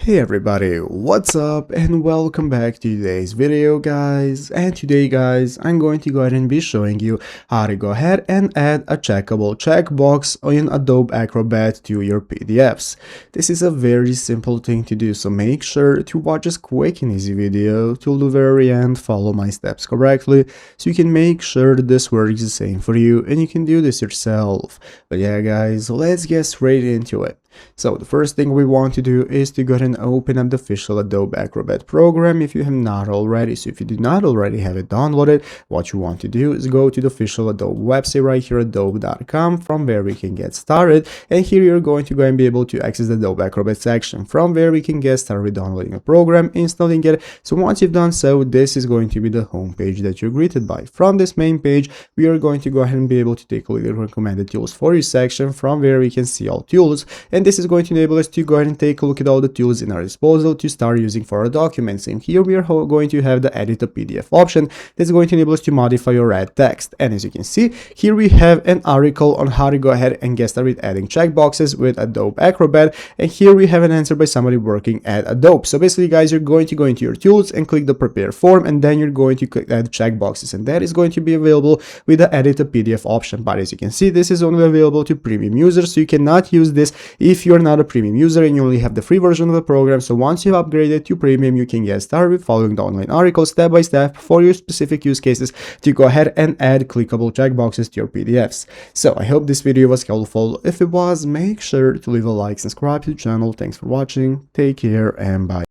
Hey everybody, what's up and welcome back to today's video guys. And today guys, I'm going to go ahead and be showing you how to go ahead and add a checkable checkbox in Adobe Acrobat to your PDFs. This is a very simple thing to do, so make sure to watch this quick and easy video till the very end, follow my steps correctly so you can make sure that this works the same for you and you can do this yourself. But yeah guys, let's get straight into it. So the first thing we want to do is to go ahead and open up the official Adobe Acrobat program if you have not already. So if you do not already have it downloaded, what you want to do is go to the official Adobe website right here, adobe.com, from where we can get started. And here you're going to go and be able to access the Adobe Acrobat section from where we can get started with downloading a program, installing it. So once you've done so, this is going to be the home page that you're greeted by. From this main page, we are going to go ahead and be able to take a look at the recommended tools for you section from where we can see all tools. And this is going to enable us to go ahead and take a look at all the tools in our disposal to start using for our documents. And here we are going to have the edit a PDF option that's going to enable us to modify or add text. And as you can see, here we have an article on how to go ahead and get started with adding checkboxes with Adobe Acrobat. And here we have an answer by somebody working at Adobe. So basically guys, you're going to go into your tools and click the prepare form, and then you're going to click add checkboxes, and that is going to be available with the edit a PDF option. But as you can see, this is only available to premium users, so you cannot use this if you're not a premium user and you only have the free version of the program. So once you've upgraded to premium, you can get started with following the online articles step by step for your specific use cases to go ahead and add clickable checkboxes to your PDFs. So I hope this video was helpful. If it was, make sure to leave a like, subscribe to the channel. Thanks for watching, take care, and bye.